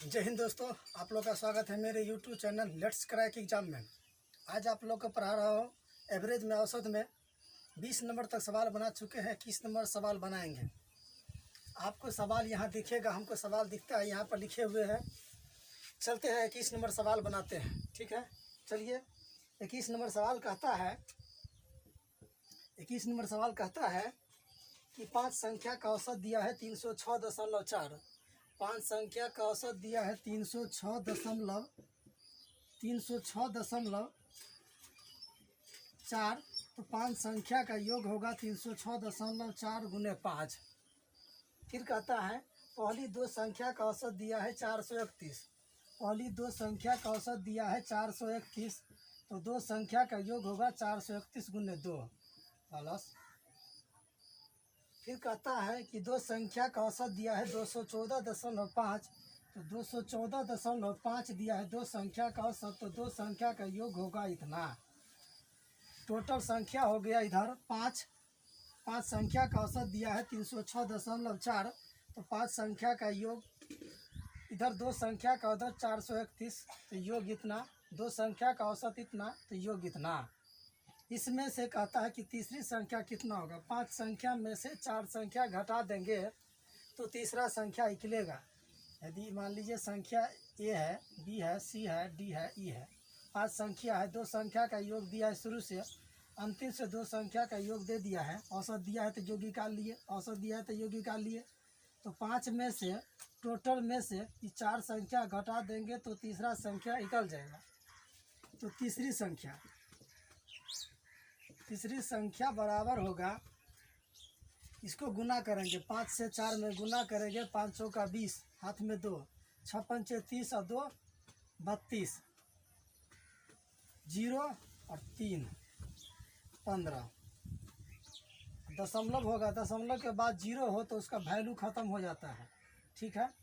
जय हिंद दोस्तों, आप लोग का स्वागत है मेरे YouTube channel let's crack exam में। आज आप लोग को पढ़ा रहा हूँ एवरेज में औसत में 20 नंबर तक सवाल बना चुके हैं। 21 नंबर सवाल बनाएंगे। आपको सवाल यहाँ दिखेगा, हमको सवाल दिखता है यहाँ पर लिखे हुए हैं। चलते हैं 21 नंबर सवाल बनाते हैं, ठीक है। चलिए 21 नंबर सवाल कहता है 21 नंबर सवाल कहता है कि 5 संख्या का औसत दिया है 306.4। 5 संख्या का औसत दिया है 306.4। तो 5 संख्या का योग होगा 306.4 गुने 5। फिर कहता है पहली दो संख्या का औसत दिया है 431। पहली दो संख्या का औसत दिया है 431। तो दो संख्या का योग होगा 431 गुने 2 प्लस। फिर कहता है कि दो संख्या का औसत दिया है 214.5। तो 214.5 दिया है दो संख्या का औसत। तो दो संख्या का योग होगा इतना। टोटल संख्या हो गया इधर 5। 5 संख्या का औसत दिया है 306.4। तो 5 संख्या का योग इधर दो संख्या का उधर 431। तो योग इतना। दो संख्या का औसत इतना तो योग इतना। इसमें से कहता है कि तीसरी संख्या कितना होगा। 5 संख्या में से 4 संख्या घटा देंगे तो तीसरा संख्या निकलेगा। यदि मान लीजिए संख्या ए है, बी है, सी है, डी है, ई है। 5 संख्या है, दो संख्या का योग दिया है शुरू से, अंतिम से दो संख्या का योग दे दिया है। औसत दिया है तो योग निकाल लिए, औसत दिया है तो योग निकाल लिए। तो 5 में से टोटल में से 4 संख्या घटा देंगे तो तीसरा संख्या निकल जाएगा। तो तीसरी संख्या बराबर होगा, इसको गुना करेंगे 5 से 4 में गुना करेंगे। 5 चौका 20, हाथ में 2, 6 पंचे 30 और 2 32, 0 और 3 15। दशमलव होगा, दशमलव के बाद 0 हो तो उसका वैल्यू ख़त्म हो जाता है, ठीक है।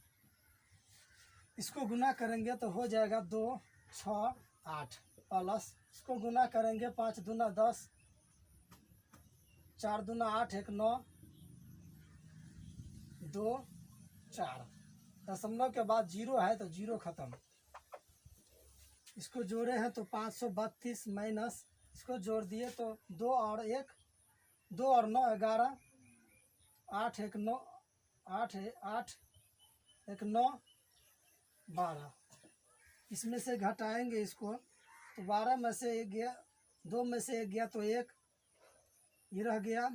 इसको गुना करेंगे तो हो जाएगा 2 6 8 प्लस इसको गुना करेंगे 5 दूना 10, 4 दूना 8, 1 9, 2 4। दशमलव के बाद 0 है तो 0 ख़त्म। इसको जोड़े हैं तो 532 माइनस इसको जोड़ दिए तो 2 और 1, 2 और 9 11, 8 1 9, 8 1 9 12। इसमें से घटाएंगे इसको तो 12 में से 1 गया, 2 में से 1 गया तो 1, ये रह गया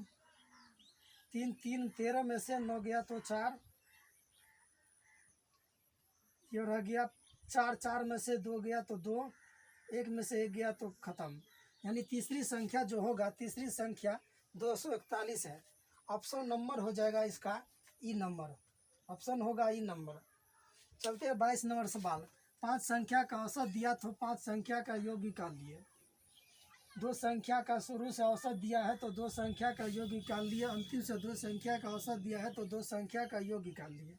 3 3, 13 में से 9 गया तो 4, ये रह गया 4 4 में से 2 गया तो 2, 1 में से 1 गया तो ख़त्म। यानी तीसरी संख्या जो होगा, तीसरी संख्या 241 है। ऑप्शन नंबर हो जाएगा इसका ई नंबर, ऑप्शन होगा ई नंबर। चलते हैं 22 नंबर सवाल। 5 संख्या का औसत दिया तो 5 संख्या का योग निकाल लिए। दो संख्या का शुरू से औसत दिया है तो दो संख्या का योग निकाल लिए। अंतिम से दो संख्या का औसत दिया है तो दो संख्या का योग निकाल लिए।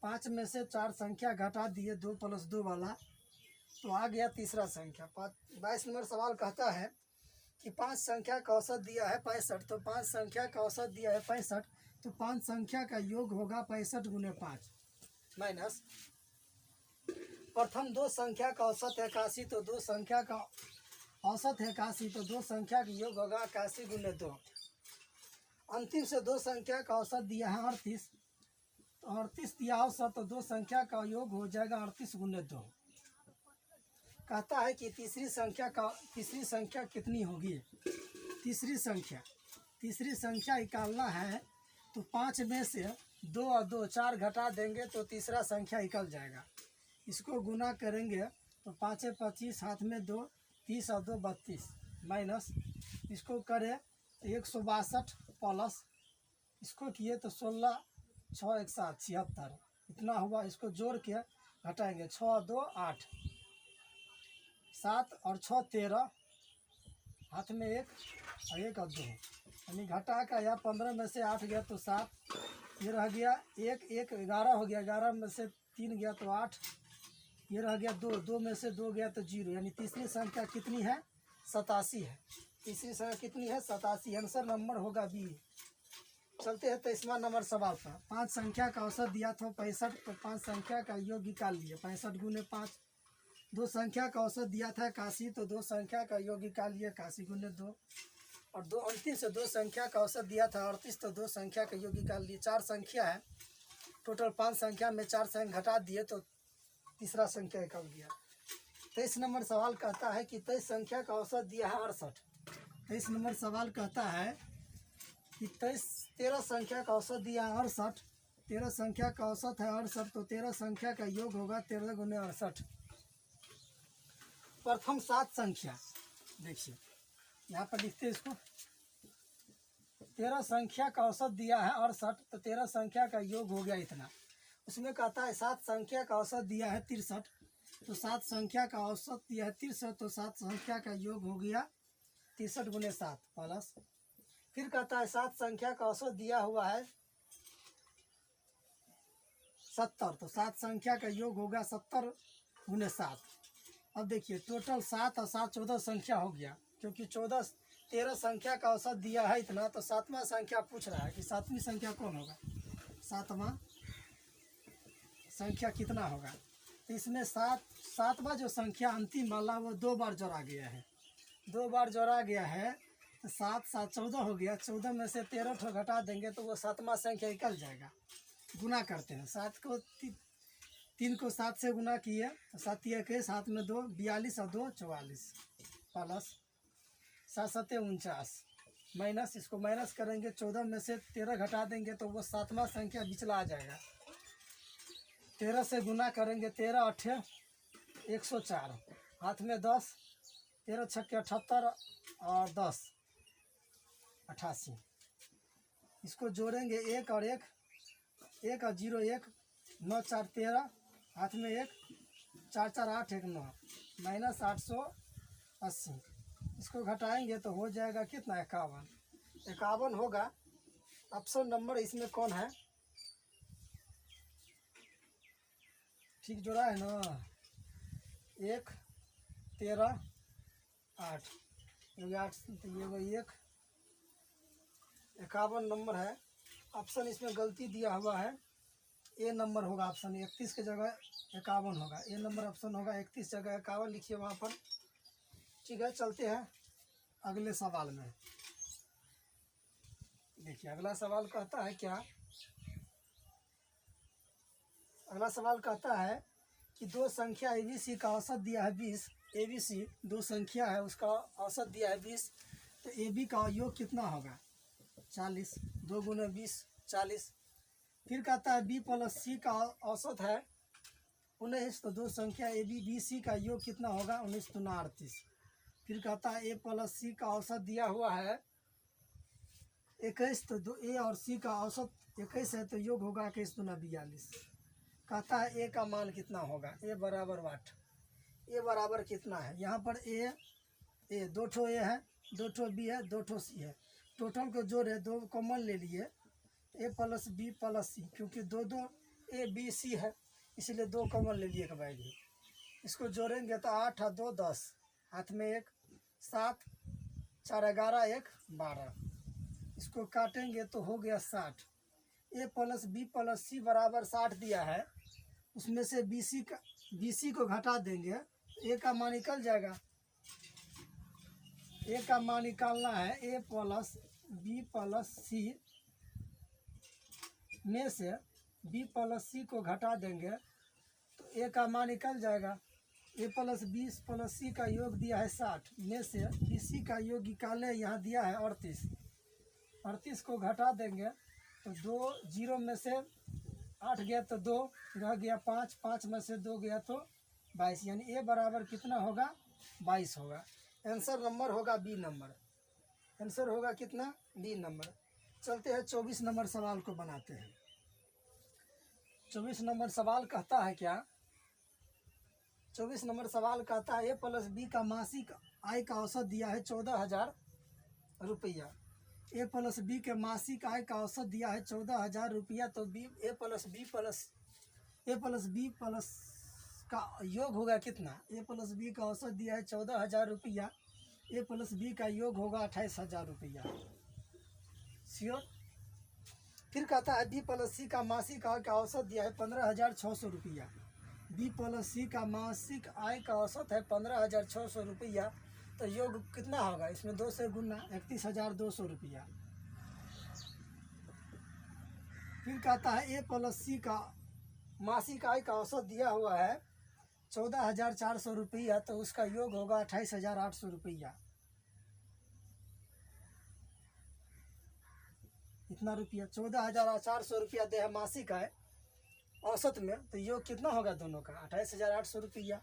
5 में से 4 संख्या घटा दिए, 2 + 2 वाला, तो आ गया तीसरा संख्या। 22 नंबर सवाल कहता है कि 5 संख्या का औसत दिया है 65। तो 5 संख्या का औसत दिया है 65। तो 5 संख्या का योग होगा 65 गुने 5 माइनस प्रथम दो संख्या का औसत 81। तो दो संख्या का औसत है 81। तो दो संख्या का योग होगा 81 गुने 2। अंतिम से दो संख्या का औसत दिया है 38। तो 38 दिया औसत, तो दो संख्या का योग हो जाएगा 38 गुने 2। कहता है कि तीसरी संख्या कितनी होगी। तीसरी संख्या निकालना है तो 5 में से 2 और 2 4 घटा देंगे तो तीसरा संख्या निकल जाएगा। इसको गुना करेंगे तो 5 25, हाथ में 2, 30 और 2 32 माइनस इसको करें 162 प्लस इसको किए तो 16 6 1 7 76 इतना हुआ। इसको जोड़ के घटाएंगे 6 2 8, 7 और 6 13, हाथ में 1 और 1 और 2, यानी घटा का या 15 में से 8 गया तो 7, ये रह गया 1 1 11 हो गया, 11 में से 3 गया तो 8, ये रह गया 2 2 में से 2 गया तो 0। यानी तीसरी संख्या कितनी है 87 है। तीसरी संख्या कितनी है 87। आंसर नंबर होगा बी। चलते हैं 23वां नंबर सवाल पर। 5 संख्या का औसत दिया था 65, तो 5 संख्या का योग निकाल लिए। 65 गुने 5। 2 संख्या का औसत दिया था 81, तो 2 संख्या का योग निकाल लिए 81 गुने 2। और 2 अंतिम से 2 संख्या का औसत दिया था 38, तो 2 संख्या का योग निकाल लिए। 4 संख्या है, टोटल 5 संख्या में 4 संख्या घटा दिए तो तीसरा संख्या निकल गया। 23 नंबर सवाल कहता है कि 23 संख्या का औसत दिया है 68। 23 नंबर सवाल कहता है कि 13 संख्या का औसत दिया है 68। 13 संख्या का औसत है 68, तो 13 संख्या का योग होगा 13 गुने 68। प्रथम 7 संख्या देखिए, यहाँ पर लिखते हैं इसको। 13 संख्या का औसत दिया है 68, तो 13 संख्या का योग हो गया इतना। उसमें कहता है 7 संख्या का औसत दिया है 63, तो 7 संख्या का औसत दिया है 63, तो 7 संख्या का योग हो गया 63 गुने 7 प्लस। फिर कहता है 7 संख्या का औसत दिया हुआ है 70, तो 7 संख्या का योग होगा 70 गुने 7। अब देखिए टोटल 7 और 7 14 संख्या हो गया, क्योंकि 13 संख्या का औसत दिया है इतना, तो 7वां संख्या पूछ रहा है कि 7वीं संख्या कौन होगा, 7वां संख्या कितना होगा। तो इसमें 7वां जो संख्या अंतिम वाला वो 2 बार जोड़ा गया है, 2 बार जोड़ा गया है, तो 7 7 14 हो गया। 14 में से 13 ठो घटा देंगे तो वो 7वां संख्या निकल जाएगा। गुना करते हैं, 7 को 3 को 7 से गुना किए तो 7 1 7 में 2 42 और 2 44 प्लस 7 7 49 माइनस, इसको माइनस करेंगे 14 में से 13 घटा देंगे तो वो 7वां संख्या बिचला आ जाएगा। 13 से गुना करेंगे 13 8 104, हाथ में 10, 13 6 78 और 10 88। इसको जोड़ेंगे 1 और 1, 1 और 0 1, 9 4 13, हाथ में 1, 4 4 8 1 9 माइनस 880। इसको घटाएंगे तो हो जाएगा कितना 51। 51 होगा। ऑप्शन नंबर इसमें कौन है, ठीक जोड़ा है ना, 1 13 8 8, तो ये वो 1 51 नंबर है। ऑप्शन इसमें गलती दिया हुआ है, ए नंबर होगा ऑप्शन। 31 की जगह 51 होगा, ए नंबर ऑप्शन होगा। 31 जगह 51 लिखिए वहाँ पर। ठीक है, चलते हैं अगले सवाल में। देखिए अगला सवाल कहता है क्या, अगला सवाल कहता है कि 2 संख्या ABC का औसत दिया है 20। ABC 2 संख्या है, उसका औसत दिया है 20, तो AB का योग कितना होगा 40। 2 गुने 20 40। फिर कहता है B प्लस C का औसत है 19, तो 2 संख्या AB BC का योग कितना होगा 19 दूना 38। फिर कहता है A प्लस C का औसत दिया हुआ है 21, तो A और C का औसत 21 है, तो योग होगा 21 दूना 42। कहता है A का मान कितना होगा, A बराबर 8। A बराबर कितना है, यहाँ पर A 2 ठो A है, 2 ठो B है, 2 ठो C है। टोटल को जोड़े 2 कॉमन ले लिए, A plus B plus C, क्योंकि 2 2 A B C है इसलिए 2 कॉमन ले लिए एक वैल्यू। इसको जोड़ेंगे तो 8 और 2 10, हाथ में 1 7 4 11 1 12। इसको काटेंगे तो हो गया 60। A plus B plus C बराबर 60 दिया है, उसमें से BC को घटा देंगे, A का मान निकल जाएगा। A का मान निकालना है, A plus B plus C में से B प्लस C को घटा देंगे तो A का मान निकल जाएगा। A plus B plus C का योग दिया है 60, में से BC का योग निकाले, यहाँ दिया है 38। 38 को घटा देंगे तो 2 0 में से 8 गया तो 2 रह गया 5, 5 में से 2 गया तो 22, यानी A बराबर कितना होगा 22 होगा। आंसर नंबर होगा B नंबर, आंसर होगा कितना B नंबर। चलते हैं 24 नंबर सवाल को बनाते हैं। 24 नंबर सवाल कहता है क्या, 24 नंबर सवाल कहता है A प्लस B का मासिक आय का औसत दिया है 14,000 रुपया। A प्लस B के मासिक आय का औसत दिया है 14,000 रुपया, तो A प्लस B प्लस का योग होगा कितना, A प्लस B का औसत दिया है 14,000 रुपया, A प्लस B का योग होगा 28,000 रुपया। श्योर, फिर कहता है बी प्लस सी का मासिक आय का औसत दिया है 15,600 रुपया। बी प्लस सी का मासिक आय का औसत है 15,600 रुपया। तो योग कितना होगा, इसमें 2 से गुना 31,200 रुपया। फिर कहता है ए प्लस सी का मासिक आय का औसत दिया हुआ है 14,400 रुपया। तो उसका योग होगा 28,800 रुपया। इतना रुपया 14,400 रुपया दे है मासिक आय औसत में। तो योग कितना होगा दोनों का, 28,800 रुपया।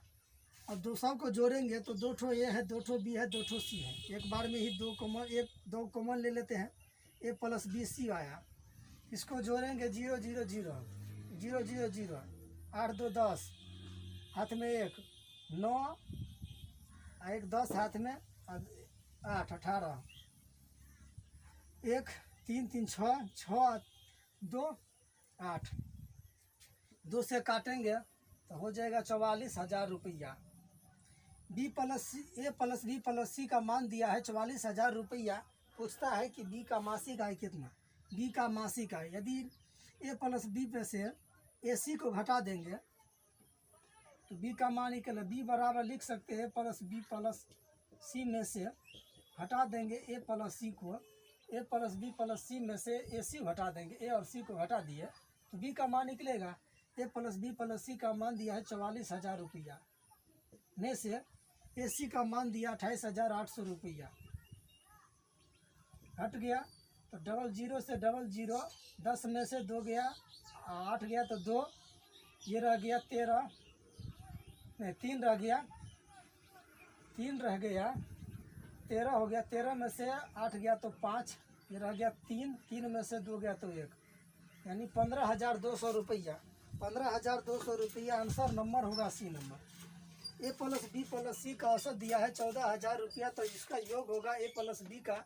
अब दो सब को जोड़ेंगे तो 2 ठो ए है, 2 ठो बी है, 2 ठो सी है। एक बार में ही दो कॉमन ले लेते हैं। ए प्लस बी सी आया, इसको जोड़ेंगे 0 0 0 0 0 0 8 2 10, हाथ में 1 9, 1 10 हाथ में 8 18, 1 3 3 6 6 2 8, 2 से काटेंगे तो हो जाएगा 44,000 रुपया। बी प्लस ए प्लस बी प्लस सी का मान दिया है 44,000 रुपया। पूछता है कि बी का मासिक आय कितना। बी का मासिक आय यदि ए प्लस बी पे से ए सी को घटा देंगे तो बी का मान निकले। बी बराबर लिख सकते हैं प्लस बी प्लस सी में से हटा देंगे ए प्लस सी को। ए प्लस बी प्लस सी में से ए सी हटा देंगे, ए और सी को हटा दिए तो बी का मान निकलेगा। ए प्लस बी प्लस सी का मान दिया है 44,000 रुपया में से ए सी का मान दिया 28,800 रुपया। हट गया तो 00 से 00, 10 में से 2 गया, 8 गया तो 2, ये रह गया 13, नहीं 3 रह गया, 3 रह गया, 13 हो गया। 13 में से 8 गया तो 5, ये रह गया 3, 3 में से 2 गया तो 1, यानी 15,200 रुपया। 15,200 रुपया आंसर नंबर होगा सी नंबर। ए प्लस बी प्लस सी का औसत दिया है 14,000 रुपया। तो इसका योग होगा ए प्लस बी का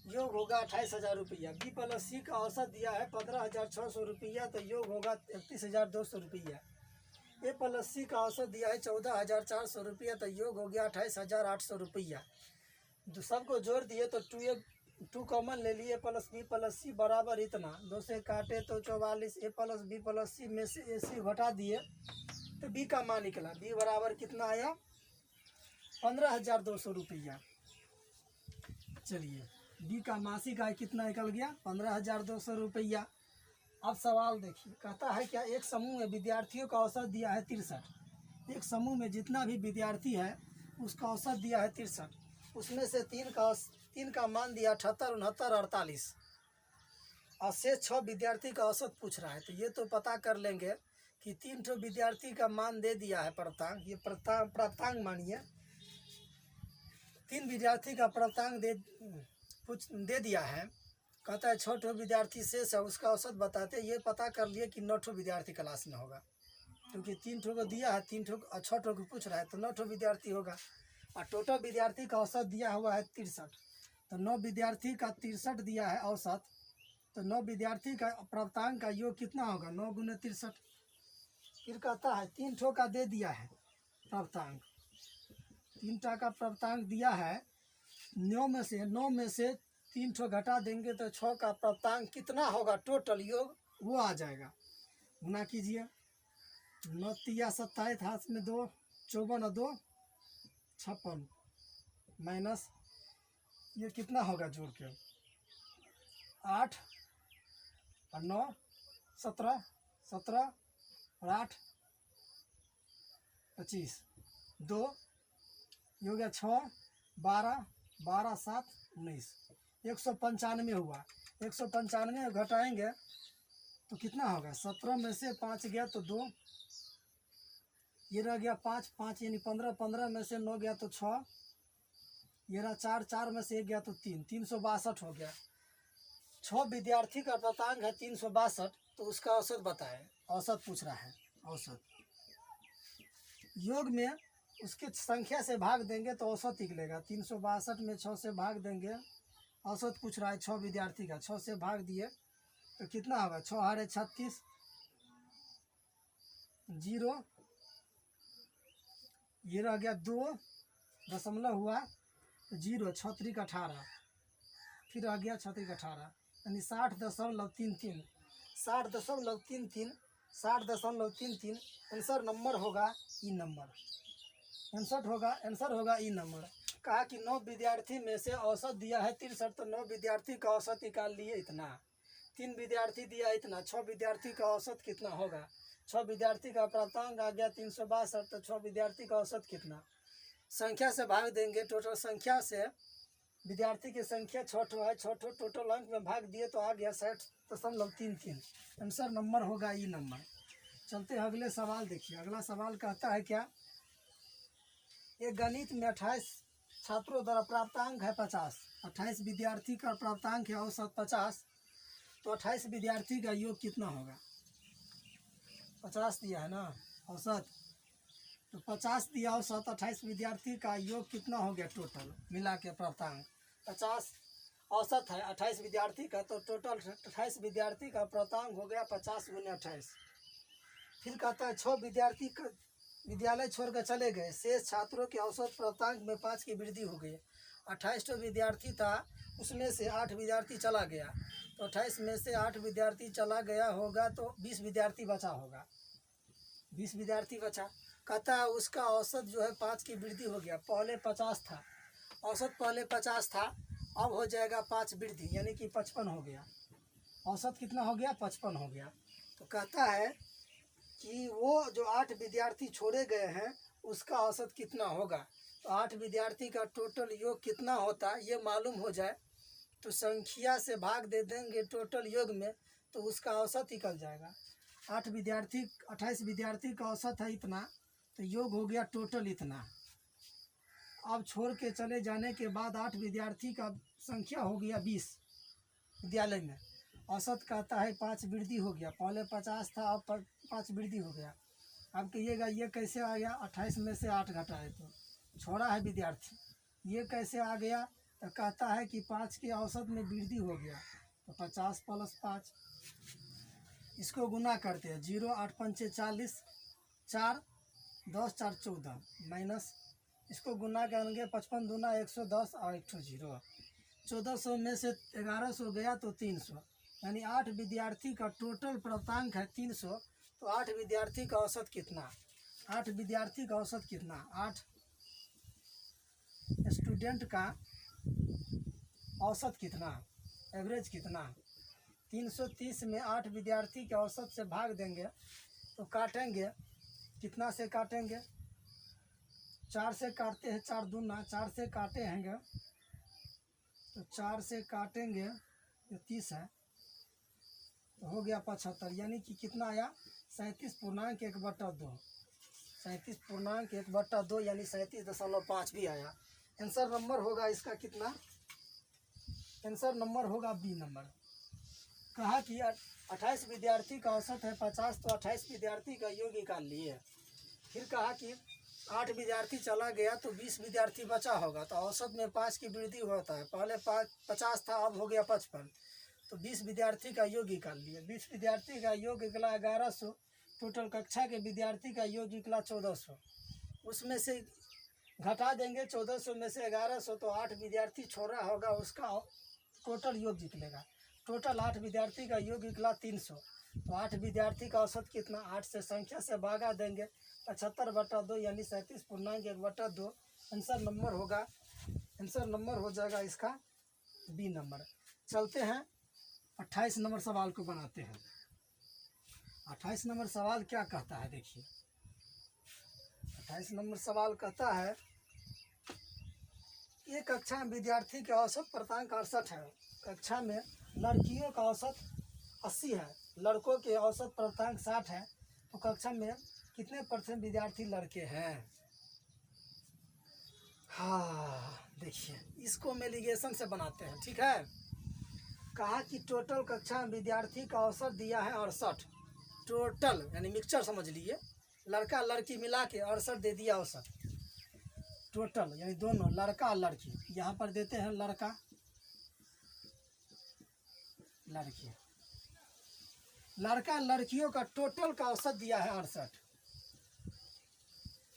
योग होगा 28,000 रुपया। बी प्लस सी का औसत दिया है 15,600 रुपया। तो योग होगा 31,200 रुपया। ए प्लस सी का औसत दिया है 14,400 रुपया। तो योग हो गया 28,800 रुपया। सबको जोड़ दिए तो 2 कॉमन ले लिए। प्लस बी प्लस सी बराबर इतना, 2 से काटे तो 44। ए प्लस बी प्लस सी में से ए सी घटा दिए तो बी का मान निकला। बी बराबर कितना आया, 15,200 रुपया। चलिए बी का मासिक आय कितना निकल गया, 15,200 रुपया। अब सवाल देखिए, कहता है क्या एक समूह में विद्यार्थियों का औसत दिया है 63। एक समूह में जितना भी विद्यार्थी है उसका औसत दिया है 63। उसमें से 3 का मान दिया 78 69 48 और से 6 विद्यार्थी का औसत पूछ रहा है। तो ये तो पता कर लेंगे कि 3 ठो विद्यार्थी का मान दे दिया है प्राप्तांक। ये प्राप्तांक मानिए 3 विद्यार्थी का प्राप्तांक दे दिया है। कहता है 6 ठो विद्यार्थी शेष है, उसका औसत बताते। ये पता कर लिए कि 9 ठो विद्यार्थी क्लास में होगा, क्योंकि 3 ठो को दिया है, 3 ठो 6 ठो को पूछ रहा है तो 9 ठो विद्यार्थी होगा। और टोटल विद्यार्थी का औसत दिया हुआ है 63। तो 9 विद्यार्थी का 63 दिया है औसत। तो 9 विद्यार्थी का प्राप्तांक का योग कितना होगा, 9 गुने 63। फिर कहता है 3 ठो का दे दिया है प्राप्तांक, 3 टा का प्राप्तांक दिया है। 9 में से 3 ठो घटा देंगे तो 6 का प्राप्तांक कितना होगा, टोटल योग वो आ जाएगा। गुना कीजिए, 9 तिया 27, हाथ में 2, 54 और 2 56, माइनस ये कितना होगा जोड़ के, 8 और 9 17, 17 और 8 25, 2 ये हो गया 6 12 12 7 19, 195 हुआ। 195 घटाएंगे तो कितना होगा, 17 में से 5 गया तो 2, ये रह गया 5 5 यानी 15, 15 में से 9 गया तो 6, ये रहा 4 4 में से 1 गया तो 3, 362 हो गया। 6 विद्यार्थी का प्राप्तांक है 362। तो उसका औसत बताए, औसत पूछ रहा है। औसत योग में उसके संख्या से भाग देंगे तो औसत निकलेगा। 362 में 6 से भाग देंगे, औसत पूछ रहा है 6 विद्यार्थी का। 6 से भाग दिए तो कितना होगा, 6 हारे 36, 0 ये रह गया 2 दशमलव हुआ 0, 6 3 18, फिर रह गया 6 3 18, यानी 60.33, 60.33, 60.33। आंसर नंबर होगा ई नंबर, आंसर होगा ई नंबर। कहा कि 9 विद्यार्थी में से औसत दिया है 63, तो 9 विद्यार्थी का औसत निकाल लिए इतना। 3 विद्यार्थी दिया इतना, 6 विद्यार्थी का औसत कितना होगा? 6 विद्यार्थी का प्राप्तांक आ गया 362, तो 6 विद्यार्थी का औसत कितना? संख्या से भाग देंगे, टोटल संख्या से विद्यार्थी की संख्या 6 है, 6 टोटल अंक में भाग दिए तो आ गया 60.33। आंसर नंबर होगा ई नंबर। चलते हैं अगले सवाल। देखिए अगला सवाल कहता है क्या, एक गणित में 28 छात्रों द्वारा प्राप्तांक है 50, 28 विद्यार्थी का प्राप्तांक है औसत 50, तो 28 विद्यार्थी का योग कितना होगा? 50 दिया है ना औसत, तो 50 दिया औसत, 28 विद्यार्थी का योग कितना हो गया? टोटल मिला के प्राप्तांक 50 औसत है 28 विद्यार्थी का, तो टोटल 28 विद्यार्थी का प्राप्तांक हो गया 50 × 28। फिर कहता है 6 विद्यार्थी विद्यालय छोड़कर चले गए, शेष छात्रों के औसत प्राप्तांक में 5 की वृद्धि हो गई। 28 विद्यार्थी था, उसमें से 8 विद्यार्थी चला गया, तो 28 में से 8 विद्यार्थी चला गया होगा, तो 20 विद्यार्थी बचा होगा, 20 विद्यार्थी बचा। कहता है उसका औसत जो है 5 की वृद्धि हो गया। पहले 50 था, औसत पहले 50 था, अब हो जाएगा 5 वृद्धि, यानी कि 55 हो गया। औसत कितना हो गया? 55 हो गया। तो कहता है कि वो जो 8 विद्यार्थी छोड़े गए हैं उसका औसत कितना होगा। तो 8 विद्यार्थी का टोटल योग कितना होता है ये मालूम हो जाए तो संख्या से भाग दे देंगे टोटल योग में, तो उसका औसत निकल जाएगा। 28 विद्यार्थी का औसत है इतना, तो योग हो गया टोटल इतना। अब छोड़ के चले जाने के बाद 8 विद्यार्थी का संख्या हो गया 20 विद्यालय में। औसत कहता है 5 वृद्धि हो गया, पहले 50 था, अब 5 वृद्धि हो गया। अब कहिएगा ये कैसे आ गया? 28 में से 8 घटा है तो छोड़ा है विद्यार्थी, ये कैसे आ गया? तो कहता है कि 5 के औसत में वृद्धि हो गया, तो 50 + 5, इसको गुना करते हैं। 0 8 5 40, 4 10 4 14, माइनस इसको गुना करेंगे 55 दूना 110 और 1 0। 1400 में से 1100 गया तो 300, यानी 8 विद्यार्थी का टोटल प्राप्तांक है 300। तो 8 विद्यार्थी का औसत कितना? 8 विद्यार्थी का औसत कितना? 8 स्टूडेंट का औसत कितना? एवरेज कितना? 330 में 8 विद्यार्थी के औसत से भाग देंगे तो काटेंगे, कितना से काटेंगे? 4 से काटते हैं, 4 दूना 4 से काटे हैं तो 4 से काटेंगे तो 30 है, तो हो गया 75, यानी कि कितना आया? 37.1/2, 37.1/2 यानी 37.5 भी आया। आंसर नंबर होगा इसका कितना? आंसर नंबर होगा बी नंबर। कहा कि 28 विद्यार्थी का औसत है 50, तो 28 विद्यार्थी का योग निकाल लिए। फिर कहा कि 8 विद्यार्थी चला गया तो 20 विद्यार्थी बचा होगा, तो औसत में 5 की वृद्धि होता है। पहले 50 था, अब हो गया 55, तो 20 विद्यार्थी का योग निकाल लिए। 20 विद्यार्थी का योग निकला 1100, टोटल कक्षा के विद्यार्थी का योग निकला 1400, उसमें से घटा देंगे 1400 में से 1100, तो 8 विद्यार्थी छोड़ा होगा, उसका टोटल योग निकलेगा। टोटल 8 विद्यार्थी का योग निकला 300, तो 8 विद्यार्थी का औसत कितना? 8 से संख्या से भागा देंगे 75/2 यानी 37.1/2। आंसर नंबर होगा, आंसर नंबर हो जाएगा इसका बी नंबर। चलते हैं 28 नंबर सवाल को बनाते हैं। 28 नंबर सवाल क्या कहता है? देखिए 28 नंबर सवाल कहता है एक कक्षा में विद्यार्थी के औसत प्राप्तांक 68 है। कक्षा में लड़कियों का औसत 80 है, लड़कों के औसत प्राप्तांक 60 है, तो कक्षा में कितने % विद्यार्थी लड़के हैं? हाँ देखिए इसको हम एलिगेशन से बनाते हैं, ठीक है। कहा कि टोटल कक्षा में विद्यार्थी का औसत दिया है 68, टोटल यानी मिक्सचर समझ लीजिए, लड़का लड़की मिला के 68 दे दिया औसत। टोटल यानी दोनों लड़का और लड़की, यहाँ पर देते हैं लड़का लड़की, लड़का लड़कियों का टोटल का औसत दिया है 68,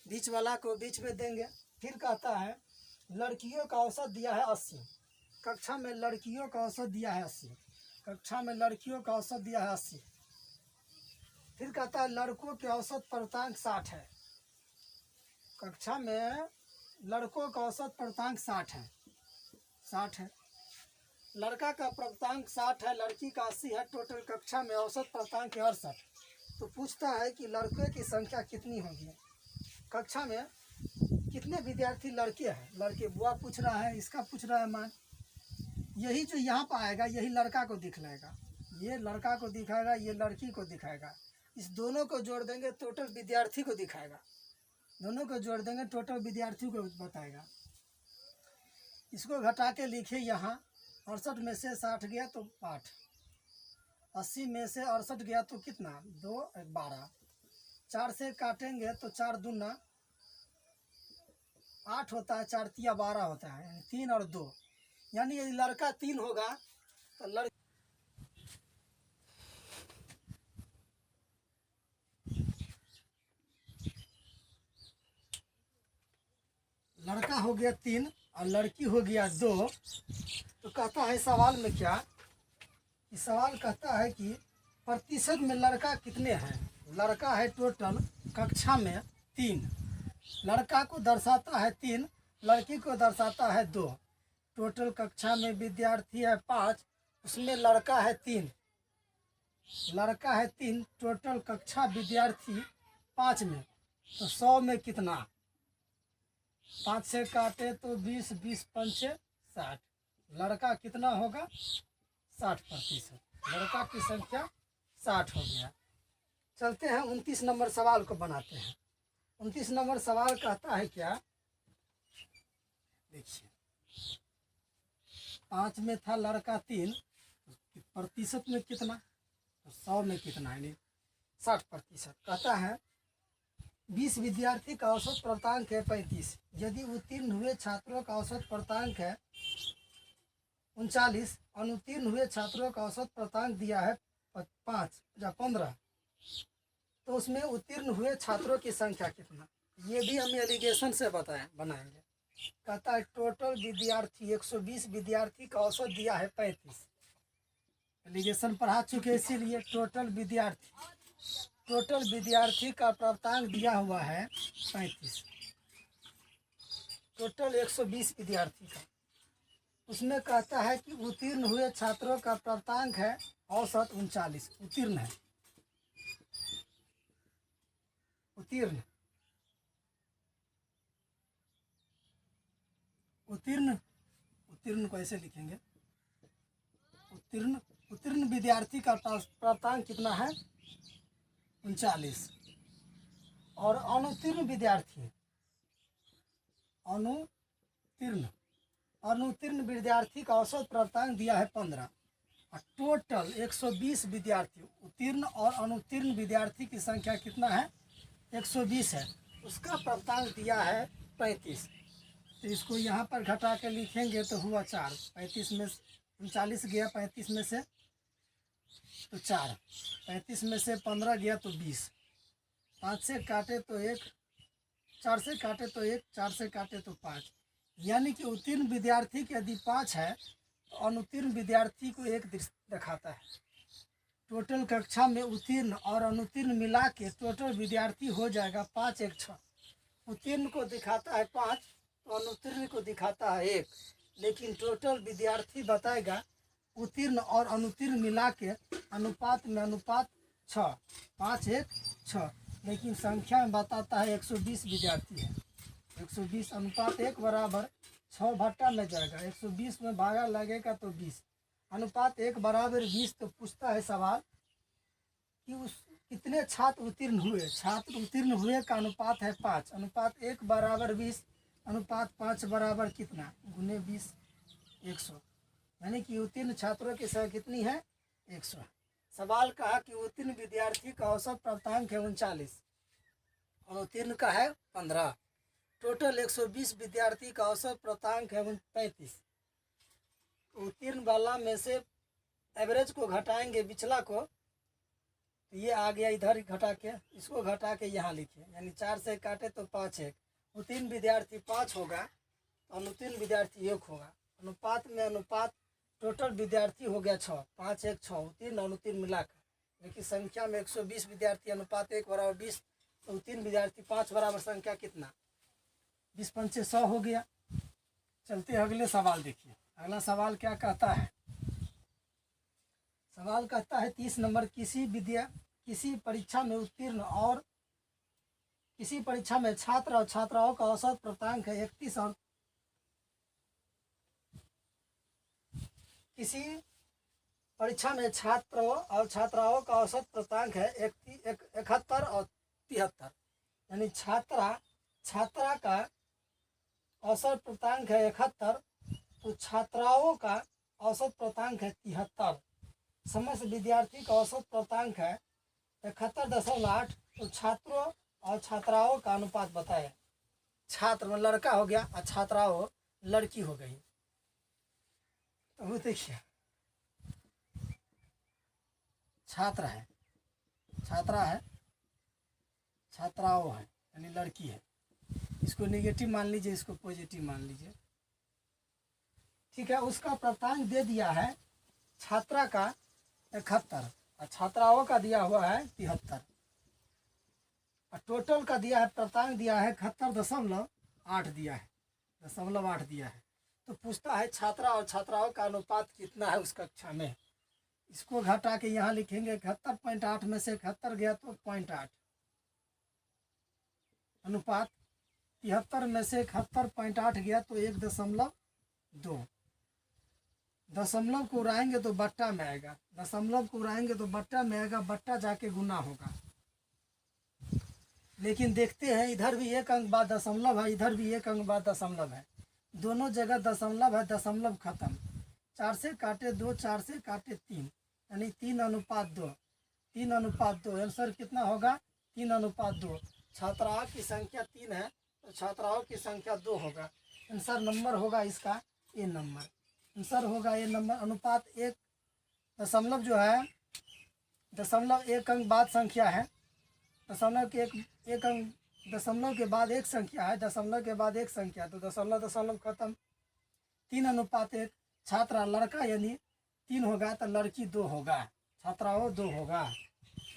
बीच वाला को बीच में देंगे। फिर कहता है लड़कियों का औसत दिया है 80, कक्षा में लड़कियों का औसत दिया है 80, कक्षा में लड़कियों का औसत दिया है 80। फिर कहता है लड़कों के औसत प्राप्तांक 60 है। कक्षा में लड़कों का औसत प्राप्तांक 60 है। लड़का का प्राप्तांक 60 है, लड़की का 80 है। टोटल कक्षा में औसत प्राप्तांक 68। तो पूछता है कि लड़के की संख्या कितनी होगी। कक्षा में कितने विद्यार्थी लड़के हैं। लड़के बुआ पूछ रहा है, इसका पूछ रहा है मान। यही जो यहाँ पर आएगा यही लड़का को दिखलाएगा, ये लड़का को दिखाएगा, ये लड़की को दिखाएगा। इस दोनों को जोड़ देंगे टोटल विद्यार्थी को दिखाएगा। दोनों को जोड़ देंगे टोटल विद्यार्थी को बताएगा। इसको घटा के लिखिए यहाँ। 68 में से 60 गया तो 8, 80 में से 68 गया तो कितना 2 12, 4 से काटेंगे तो 4 दूना 8 होता है, 4 तिया 12 होता है, यानी 3 और 2। यानी यदि लड़का 3 होगा तो लड़का हो गया 3 और लड़की हो गया 2। तो कहता है सवाल में क्या, इस सवाल कहता है कि प्रतिशत में लड़का कितने हैं। लड़का है टोटल कक्षा में 3, लड़का को दर्शाता है 3, लड़की को दर्शाता है 2। टोटल कक्षा में विद्यार्थी है 5, उसमें लड़का है 3, लड़का है 3। टोटल कक्षा विद्यार्थी 5 में, तो 100 में कितना, 5 से काटे तो 20, 20 पंचे 60। लड़का कितना होगा 60%। लड़का की संख्या 60 हो गया। चलते हैं 29 नंबर सवाल को बनाते हैं। 29 नंबर सवाल कहता है क्या, देखिए 5 में था लड़का 3, प्रतिशत में कितना, तो 100 में कितना, यानी 60%। कहता है 20 विद्यार्थी का औसत प्राप्तांक है 35। यदि उत्तीर्ण हुए छात्रों का औसत प्राप्तांक है 39, अनुत्तीर्ण हुए छात्रों का औसत प्राप्तांक दिया है 5 या 15, तो उसमें उत्तीर्ण हुए छात्रों की संख्या कितना। ये भी हम एलिगेशन से बनाएंगे। कहता है टोटल विद्यार्थी 120 विद्यार्थी का औसत दिया है 35। एलिगेशन पढ़ा चुके, इसीलिए टोटल विद्यार्थी का प्राप्तांक दिया हुआ है 35। टोटल 120 विद्यार्थी का, उसमें कहता है कि उत्तीर्ण हुए छात्रों का प्राप्तांक है औसत 39। उत्तीर्ण है, उत्तीर्ण को ऐसे लिखेंगे। उत्तीर्ण विद्यार्थी का प्राप्तांक कितना है 39। और अनुत्तीर्ण विद्यार्थी का औसत प्राप्तांक दिया है 15। और टोटल 120 विद्यार्थी, उत्तीर्ण और अनुत्तीर्ण विद्यार्थी की संख्या कितना है 120 है, उसका प्राप्तांक दिया है 35। तो इसको यहाँ पर घटा के लिखेंगे तो हुआ 4। 35 में 39 गया, 35 में से तो 4, 35 में से 15 गया तो 20, 5 से काटे तो 1, 4 से काटे तो 1, 4 से काटे तो 5। यानी कि उत्तीर्ण विद्यार्थी के यदि 5 है तो अनुत्तीर्ण विद्यार्थी को 1 दिखाता है। टोटल कक्षा में उत्तीर्ण और अनुत्तीर्ण मिला के टोटल विद्यार्थी हो जाएगा 5 1 6। उत्तीर्ण को दिखाता है 5 तो अनुत्तीर्ण को दिखाता है 1, लेकिन टोटल विद्यार्थी बताएगा उत्तीर्ण और अनुत्तीर्ण मिला के अनुपात में 6, 5 1 6, लेकिन संख्या में बताता है 120 विद्यार्थी है। 120 अनुपात 1 बराबर 6 भट्टा में जाएगा, 120 में भागा लगेगा तो 20, अनुपात 1 बराबर 20। तो पूछता है सवाल कि उस कितने छात्र उत्तीर्ण हुए। छात्र उत्तीर्ण हुए का अनुपात है 5, अनुपात 1 बराबर 20, अनुपात 5 बराबर कितना गुने 20 100, यानी कि उत्तीर्ण छात्रों की संख्या कितनी है 100। सवाल कहा कि उत्तीर्ण विद्यार्थी का औसत प्राप्तांक है 39, अनुत्तीर्ण का है 15। टोटल 120 विद्यार्थी का औसत प्राप्तांक है 35। उत्तीर्ण वाला में से एवरेज को घटाएंगे, बिचला को, तो ये आ गया इधर घटा के, इसको घटा के यहाँ लिखे, यानी 4 से काटे तो 5 1। उत्तीर्ण विद्यार्थी 5 होगा, अनुत्तीर्ण विद्यार्थी 1 होगा। अनुपात में अनुपात टोटल विद्यार्थी हो गया 6, 5 1 6 3 और 3 मिलाकर, लेकिन संख्या में 120 विद्यार्थी अनुपात 1 बराबर 20, तो 3 विद्यार्थी 5 बराबर संख्या कितना, 20 पंचे 100 हो गया। चलते अगले सवाल देखिए। अगला सवाल क्या कहता है, सवाल कहता है 30 नंबर, किसी परीक्षा में उत्तीर्ण और किसी परीक्षा में छात्र और छात्राओं का औसत प्राप्तांक है 31 और किसी परीक्षा में छात्रों और छात्राओं का औसत प्राप्तांक है 71 और 73, यानी छात्रा का औसत प्राप्तांक है 71, तो छात्राओं का औसत प्राप्तांक है 73। समस्त विद्यार्थी का औसत प्राप्तांक है 71.8, तो छात्रों और छात्राओं का अनुपात बताए। छात्र में लड़का हो गया और छात्राओं लड़की हो गई। तो देखिए, छात्र है, छात्रा है, छात्राओं है, यानी लड़की है। इसको नेगेटिव मान लीजिए, इसको पॉजिटिव मान लीजिए, ठीक है। उसका प्राप्तांक दे दिया है छात्रा का 71 और छात्राओं का दिया हुआ है 73, और टोटल का दिया है, प्राप्तांक दिया है 71.8 दिया है, 0.8 दिया है। तो पूछता है छात्रा और छात्राओं का अनुपात कितना है उस कक्षा में। इसको घटा के यहाँ लिखेंगे 71.8 में से 71 गया तो 0.8, अनुपात 73 में से 71.8 गया तो 1.2। दशमलव को उड़ाएंगे तो बट्टा में आएगा, दशमलव को उड़ाएंगे तो बट्टा में आएगा, बट्टा जाके गुना होगा। लेकिन देखते हैं इधर भी एक अंक बाद दशमलव है, इधर भी एक अंक बाद दशमलव है, दोनों जगह दशमलव है, दशमलव खत्म। 4 से काटे 2, 4 से काटे 3, यानी 3:2, 3:2। आंसर कितना होगा, 3:2। छात्राओं की संख्या 3 है तो छात्राओं की संख्या 2 होगा। आंसर नंबर होगा इसका ए नंबर, आंसर होगा ए नंबर। अनुपात 1 दशमलव जो है, दशमलव एक अंक बाद संख्या है, दशमलव के एक अंक, दशमलव के बाद एक संख्या है, दशमलव के बाद एक संख्या, तो दशमलव खत्म। 3:1। छात्रा लड़का यानी 3 होगा तो लड़की 2 होगा, छात्राओं 2 होगा।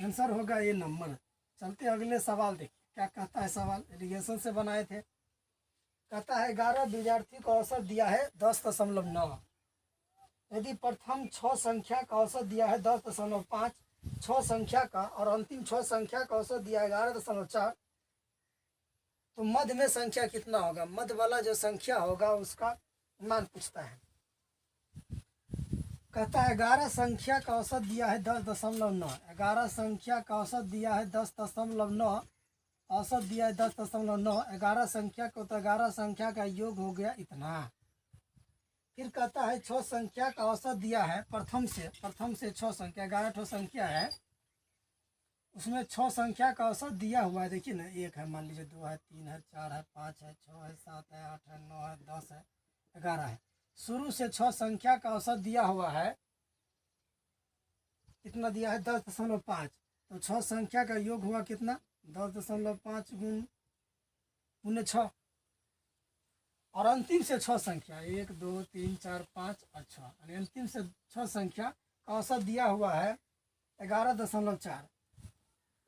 आंसर होगा ये नंबर। चलते अगले सवाल देखिए क्या कहता है। सवाल एलिगेशन से बनाए थे। कहता है 11 विद्यार्थी का औसत दिया है 10.9। यदि प्रथम 6 संख्या का औसत दिया है 10.5, 6 संख्या का और अंतिम 6 संख्या का औसत दिया है 11.4, तो मध्य में संख्या कितना होगा। मध्य वाला जो संख्या होगा उसका मान पूछता है। कहता है 11 संख्या का औसत दिया है 10.9, 11 संख्या का औसत दिया है 10.9, औसत दिया है 10.9, 11 संख्या को, तो 11 संख्या का योग हो गया इतना। फिर कहता है 6 संख्या का औसत दिया है प्रथम से 6 संख्या, 11 संख्या है, उसमें 6 संख्या का औसत दिया हुआ है। देखिए ना, 1 है, मान लीजिए 2 है, 3 है, 4 है, 5 है, 6 है, 7 है, 8 है, 9 है, 10 है, 11 है। शुरू से 6 संख्या का औसत दिया हुआ है, कितना दिया है 10.5, तो 6 संख्या का योग हुआ कितना 10.5 गुने 6, और अंतिम से 6 संख्या 1 2 3 4 5 और 6, यानी अंतिम से 6 संख्या का औसत दिया हुआ है 11.4,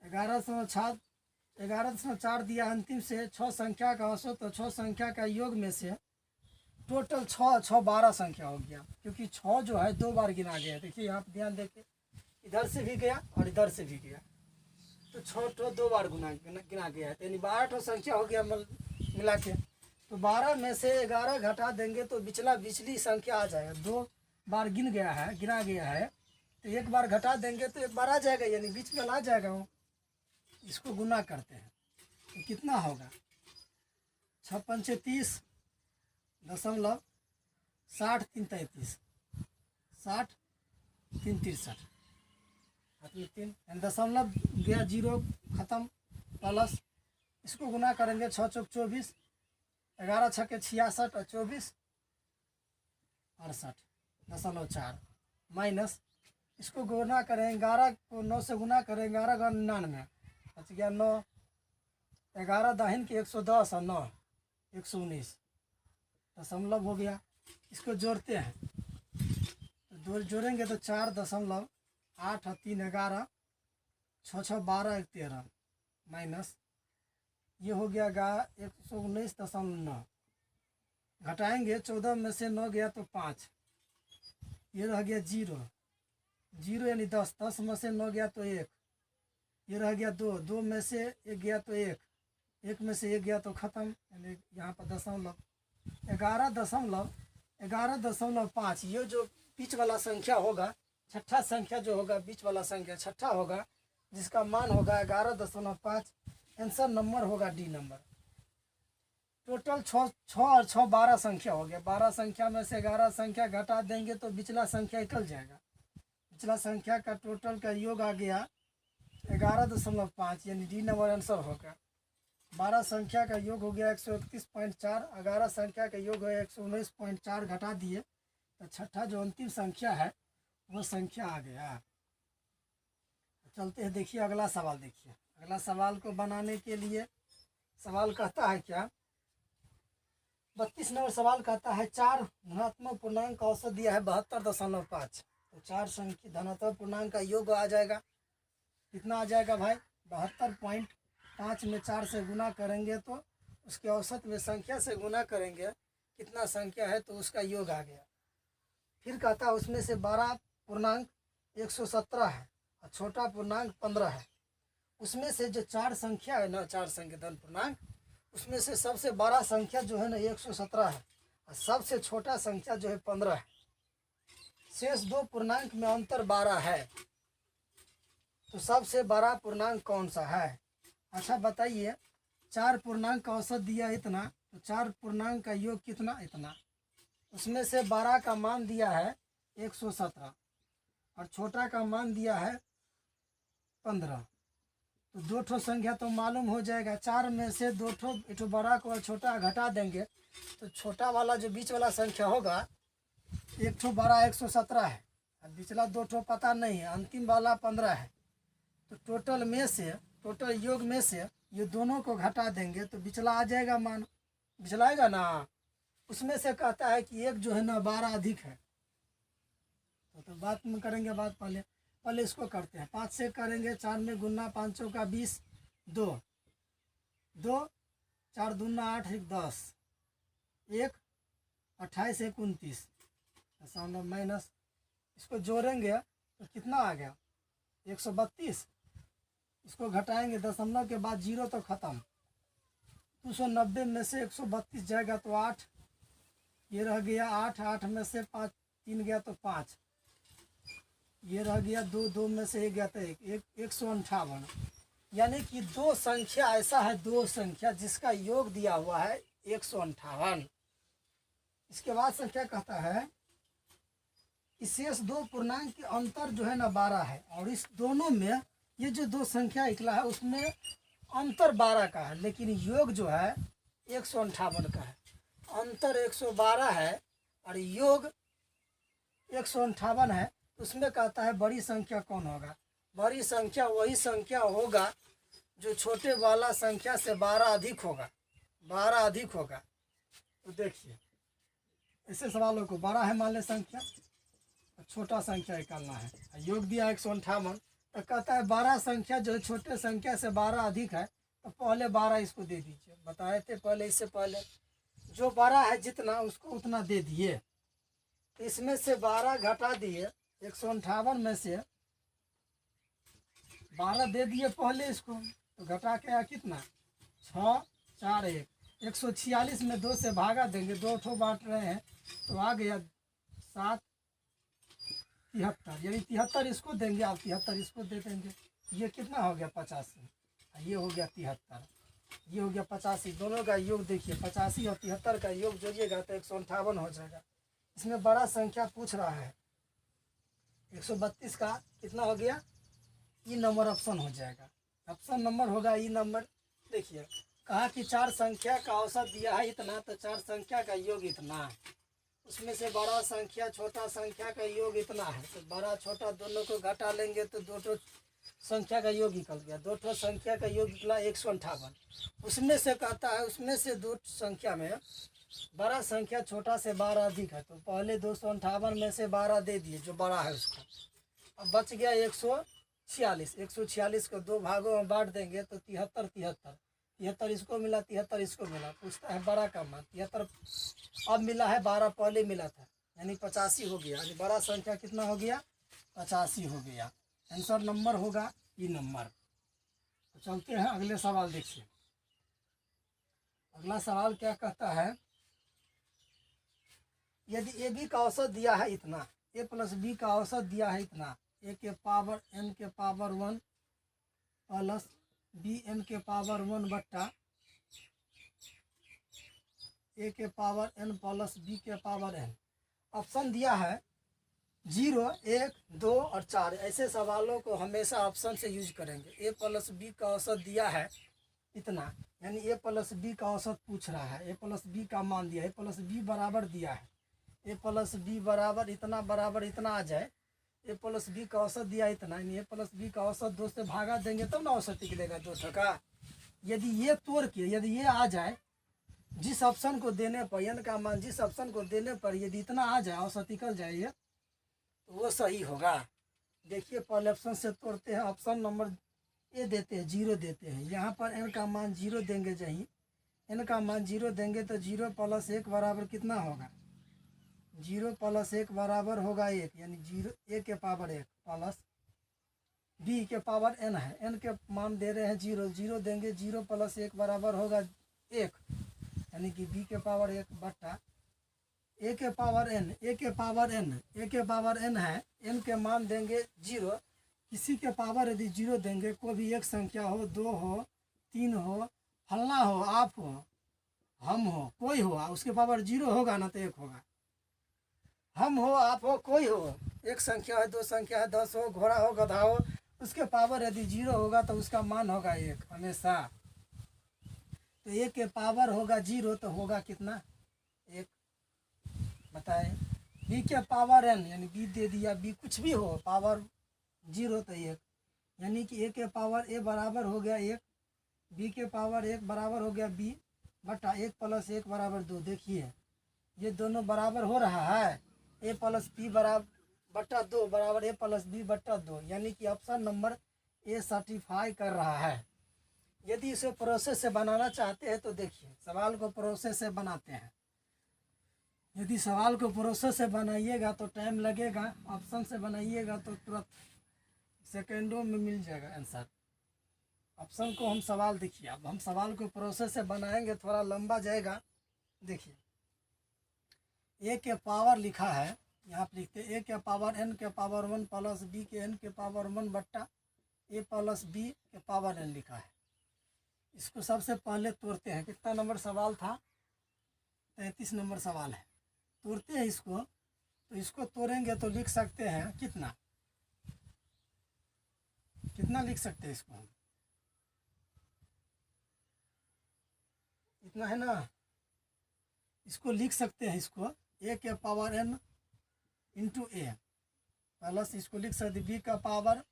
11.4 दिया। अंतिम से 6 संख्या का औसत, तो 6 संख्या का योग में से टोटल 6 12 संख्या हो गया, क्योंकि 6 जो है 2 बार गिना गया। देखिए यहाँ पर ध्यान देके, इधर से भी गया और इधर से भी गया, तो 6 2 बार गिना गया है, यानी 12 संख्या हो गया मिला के। तो 12 में से 11 घटा देंगे तो पिछली संख्या आ जाएगा। 2 बार गिना गया है, तो 1 बार घटा देंगे तो 1 बार आ जाएगा, यानी बीच में आ जाएगा वो। इसको गुना करते हैं तो कितना होगा 6 पंचे 30, 60 3 33, 60 3 63, 3 दशमलव गया 0 खत्म, प्लस इसको गुना करेंगे 6 चौक 24, 11 छक्के 66 और 24 68.4, माइनस इसको गुना करें 11 को 9 से गुना करें, 11 का 99, बच गया 9, 11 दाहिन के 110 और 9 119 दशमलव हो गया। इसको जोड़ते हैं दो जोड़ेंगे तो 4.8 और 3 11, 6 12 1 13 माइनस ये हो गया 119.9। घटाएंगे 14 में से 9 गया तो 5, ये रह गया 0 0 यानी 10, 10 में से 9 गया तो 1, ये रह गया 2, 2 में से 1 गया तो 1, 1 में से 1 गया तो ख़त्म, यानी यहाँ पर दशमलव 11.5। ये जो बीच वाला संख्या होगा, छठा संख्या जो होगा, बीच वाला संख्या छठा होगा, जिसका मान होगा 11.5। आंसर नंबर होगा डी नंबर। टोटल 6 और 6 12 संख्या हो गया। 12 संख्या में से 11 संख्या घटा देंगे तो बिचला संख्या निकल जाएगा। बिचला संख्या का टोटल का योग आ गया 11.5, यानी डी नंबर आंसर होगा। 12 संख्या का योग हो गया 131.4, 11 संख्या का योग हो गया 119.4, घटा दिए तो छठा जो अंतिम संख्या है वो संख्या आ गया। चलते हैं, देखिए अगला सवाल। देखिए अगला सवाल को बनाने के लिए सवाल कहता है क्या, 32 नंबर सवाल कहता है 4 धनात्मक पूर्णांक का औसत दिया है 72.5। तो 4 संख्या धनात्मक पूर्णांक का योग आ जाएगा, कितना आ जाएगा भाई, 72.5 में 4 से गुना करेंगे तो उसके औसत में संख्या से गुना करेंगे, कितना संख्या है तो उसका योग आ गया। फिर कहता है उसमें से बड़ा पूर्णांक 117 है और छोटा पूर्णांक 15 है। उसमें से जो 4 संख्या है ना, 4 संख्या धन पूर्णांक, उसमें से सबसे बड़ा संख्या जो है ना 117 है और सबसे छोटा संख्या जो है 15 है। शेष 2 पूर्णांक में अंतर 12 है, तो सबसे बड़ा पूर्णांक कौन सा है। अच्छा बताइए, 4 पूर्णांक का औसत दिया इतना, तो 4 पूर्णांक का योग कितना, इतना। उसमें से 12 का मान दिया है 117 और छोटा का मान दिया है 15। तो 2 ठो संख्या तो मालूम हो जाएगा। 4 में से 2 ठो, एक ठो बड़ा को और छोटा घटा देंगे तो छोटा वाला जो बीच वाला संख्या होगा, एक ठो बड़ा 117 है और पिछला 2 ठो पता नहीं है, अंतिम वाला 15 है। तो टोटल में से, टोटल योग में से ये दोनों को घटा देंगे तो बिचला आ जाएगा मान, बिचला आएगा ना। उसमें से कहता है कि एक जो है ना 12 अधिक है। तो बात में करेंगे, बात पहले इसको करते हैं। 5 से करेंगे, 4 में गुना 5 का 20, 2 2 4 दूना 8 1 10 1 28 1 29 माइनस, इसको जोड़ेंगे तो कितना आ गया 132। इसको घटाएंगे, दशमलव के बाद 0 तो ख़त्म। 290 में से 132 जाएगा तो 8, ये रह गया 8, 8 में से 5 3 गया तो 5, ये रह गया 2, 2 में से 1 गया तो 1, 158। यानी कि 2 संख्या ऐसा है, 2 संख्या जिसका योग दिया हुआ है 158। इसके बाद संख्या कहता है कि शेष 2 पूर्णांक के अंतर जो है ना 12 है, और इस दोनों में ये जो 2 संख्या निकला है उसमें अंतर 12 का है, लेकिन योग जो है 158 का है। अंतर 112 है और योग 158 है। उसमें कहता है बड़ी संख्या कौन होगा। बड़ी संख्या वही संख्या होगा जो छोटे वाला संख्या से 12 अधिक होगा, 12 अधिक होगा। तो देखिए ऐसे सवालों को 12 है मान ले संख्या, छोटा संख्या निकालना है, योग दिया 158। तो कहता है 12 संख्या जो छोटे संख्या से 12 अधिक है, तो पहले 12 इसको दे दीजिए। बताए थे पहले, इससे पहले जो 12 है जितना उसको उतना दे दिए। तो इसमें से 12 घटा दिए, 158 में से 12 दे दिए पहले इसको, तो घटा के कितना 6 4 1, 146 में 2 से भागा देंगे, 2 ठो बांट रहे हैं तो आ गया 7 73, यानी 73 इसको देंगे और 73 इसको दे देंगे। ये कितना हो गया 85, ये हो गया 73, ये हो गया 85। दोनों का योग देखिए, 85 और 73 का योग जोड़िएगा तो 158 हो जाएगा। इसमें बड़ा संख्या पूछ रहा है 132 का कितना हो गया, ई नंबर ऑप्शन हो जाएगा। ऑप्शन नंबर होगा ई नंबर। देखिए कहा कि 4 संख्या का औसत दिया है इतना, तो 4 संख्या का योग इतना है। उसमें से बड़ा संख्या छोटा संख्या का योग इतना है, तो बड़ा छोटा दोनों को घटा लेंगे तो 2 ठो संख्या का योग निकल गया। 2 ठो संख्या का योग निकला 158। उसमें से कहता है उसमें से 2 संख्या में बड़ा संख्या छोटा से 12 अधिक है, तो पहले 258 में से 12 दे दिए जो बड़ा है उसको। अब बच गया 146। 146 को 2 भागों में बांट देंगे तो 73 73 73 इसको मिला, 73 इसको मिला। पूछता है बड़ा का मान। 73 अब मिला है, 12 पहले मिला था, यानी 85 हो गया। यानी बड़ा संख्या कितना हो गया? 85 हो गया। आंसर नंबर होगा ई नंबर। तो चलते हैं अगले सवाल देखिए। अगला सवाल क्या कहता है, यदि ए बी का औसत दिया है इतना, ए प्लस बी का औसत दिया है इतना, ए के पावर एन के पावर 1 प्लस बी एन के पावर 1 बट्टा ए के पावर एन प्लस बी के पावर एन। ऑप्शन दिया है 0, 1, 2 और 4। ऐसे सवालों को हमेशा ऑप्शन से यूज करेंगे। ए प्लस बी का औसत दिया है इतना, यानी ए प्लस बी का औसत पूछ रहा है। ए प्लस बी का मान दिया है, ए प्लस बी बराबर दिया है, ए प्लस बी बराबर इतना आ जाए। ए प्लस बी का औसत दिया इतना, यानी ए प्लस बी का औसत 2 से भागा देंगे तब ना औसत निकलेगा 2 का। यदि ये तोड़ के यदि ये आ जाए, जिस ऑप्शन को देने पर एन का मान जिस ऑप्शन को देने पर यदि इतना आ जाए, औसत निकल जाए ये, तो वो सही होगा। देखिए पहले ऑप्शन से तोड़ते हैं। ऑप्शन नंबर ए देते हैं 0 देते हैं। यहाँ पर एन का मान 0 देंगे। चाहिए एन का मान 0 देंगे तो 0 प्लस 1 बराबर कितना होगा? 0 प्लस 1 बराबर होगा 1, यानी 0 ए के पावर 1 प्लस बी के पावर एन है। एन के मान दे रहे हैं 0, 0 देंगे, 0 प्लस 1 बराबर होगा 1, यानी कि बी के पावर 1 बट्टा ए के पावर एन। ए के पावर एन, ए के पावर एन है, एन के मान देंगे 0। किसी के पावर यदि 0 देंगे, कोई भी एक संख्या हो, 2 हो, 3 हो, फलना हो, आप हो, हम हो, कोई हो, उसके पावर 0 होगा ना तो 1 होगा। हम हो, आप हो, कोई हो, एक संख्या है, 2 संख्या है, 10 हो, घोड़ा हो, गधा हो, उसके पावर यदि 0 होगा तो उसका मान होगा 1 हमेशा। तो ए के पावर होगा 0 तो होगा कितना? 1। बताए बी के पावर एन, यानी बी दे दिया, बी कुछ भी हो, पावर 0 तो 1, यानी कि ए के पावर ए बराबर हो गया 1, बी के पावर 1 बराबर हो गया बी बटा 1 प्लस 1 बराबर 2। देखिए ये दोनों बराबर हो रहा है। ए प्लस बी बराबर बट्टा 2 बराबर ए प्लस बी बट्टा 2, यानी कि ऑप्शन नंबर ए सर्टिफाई कर रहा है। यदि इसे प्रोसेस से बनाना चाहते हैं तो देखिए सवाल को प्रोसेस से बनाते हैं। यदि सवाल को प्रोसेस से बनाइएगा तो टाइम लगेगा, ऑप्शन से बनाइएगा तो तुरंत सेकेंडों में मिल जाएगा आंसर। ऑप्शन को हम सवाल देखिए, अब हम सवाल को प्रोसेस से बनाएंगे, थोड़ा लंबा जाएगा। देखिए ए के पावर लिखा है, यहाँ पर लिखते ए के पावर एन के पावर 1 प्लस बी के एन के पावर 1 बट्टा ए प्लस बी के पावर एन लिखा है। इसको सबसे पहले तोड़ते हैं। कितना नंबर सवाल था? 33 नंबर सवाल है। तोड़ते हैं इसको, तो इसको तोड़ेंगे तो लिख सकते हैं कितना लिख सकते हैं इसको हम, इतना है ना। इसको लिख सकते हैं, इसको ए के पावर एन इंटू ए प्लस इसको लिख सकते बी का पावर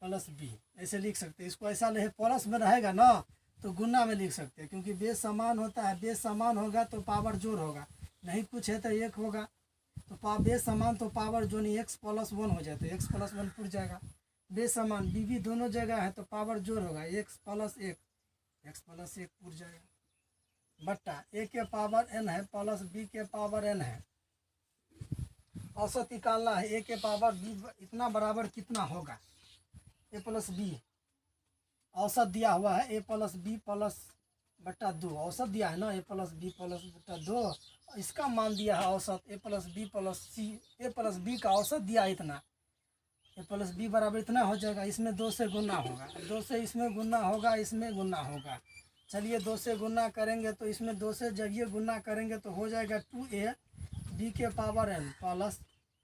प्लस बी, ऐसे लिख सकते हैं। इसको ऐसा नहीं, प्लस में रहेगा ना तो गुना में लिख सकते हैं, क्योंकि बेस समान होता है। बेस समान होगा तो पावर जोड़ होगा, नहीं कुछ है तो 1 होगा। तो बेस समान तो पावर जो नहीं, x प्लस 1 हो जाता है, x प्लस 1 पूछ जाएगा। बेस समान बी भी दोनों जगह है तो पावर जोड़ होगा, x प्लस 1 पूछ जाएगा बट्टा ए के पावर एन है प्लस बी के पावर एन है। औसत निकालना है। ए के पावर बी इतना बराबर कितना होगा? ए प्लस बी औसत दिया हुआ है, ए प्लस बी प्लस बट्टा 2 औसत दिया है ना, ए प्लस बी प्लस बट्टा 2। इसका मान दिया है औसत ए प्लस बी प्लस सी। ए प्लस बी का औसत दिया है इतना, ए प्लस बी बराबर इतना हो जाएगा। इसमें 2 से गुना होगा, 2 से इसमें गुना होगा, इसमें गुना होगा। चलिए 2 से गुना करेंगे तो इसमें 2 से जब ये गुना करेंगे तो हो जाएगा 2a बी के पावर एन प्लस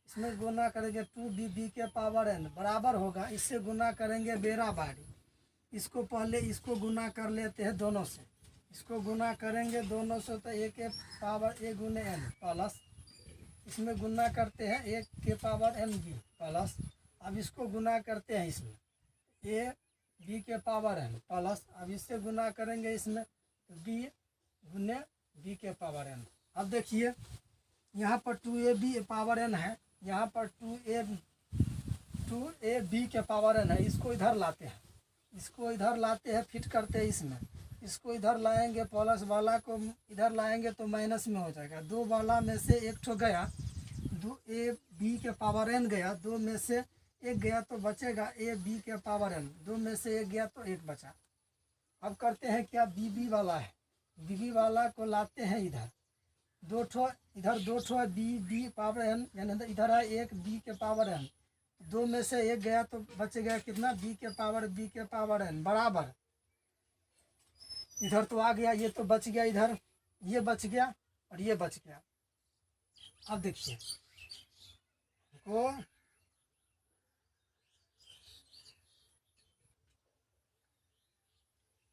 इसमें गुना करेंगे 2b बी के पावर एन बराबर होगा। इससे गुना करेंगे बेरा बारी। इसको पहले इसको गुना कर लेते हैं दोनों से, इसको गुना करेंगे दोनों से तो ए के पावर ए गुने एन प्लस इसमें गुना करते हैं ए के पावर एन बी प्लस, अब इसको गुना करते हैं इसमें ए बी के पावर एन प्लस, अब इससे गुना करेंगे इसमें बी गुने बी के पावर एन। अब देखिए यहाँ पर 2ab पावर एन है, यहाँ पर 2ab के पावर एन है। इसको इधर लाते हैं, इसको इधर लाते हैं, फिट करते हैं इसमें। इसको इधर लाएंगे, प्लस वाला को इधर लाएंगे तो माइनस में हो जाएगा। दो वाला में से एक ठो गया, 2ab के पावर एन गया, दो में से एक गया तो बचेगा ab के पावर एन। दो में से एक गया तो एक बचा। अब करते हैं क्या, bb वाला है, bb वाला को लाते हैं इधर, दो ठो इधर, दो ठो है b पावर एन, यानी इधर है एक b के पावर एन। दो में से एक गया तो बच गया कितना, b के पावर एन बराबर। इधर तो आ गया, ये तो बच गया, इधर ये बच गया और ये बच गया। अब देखिए को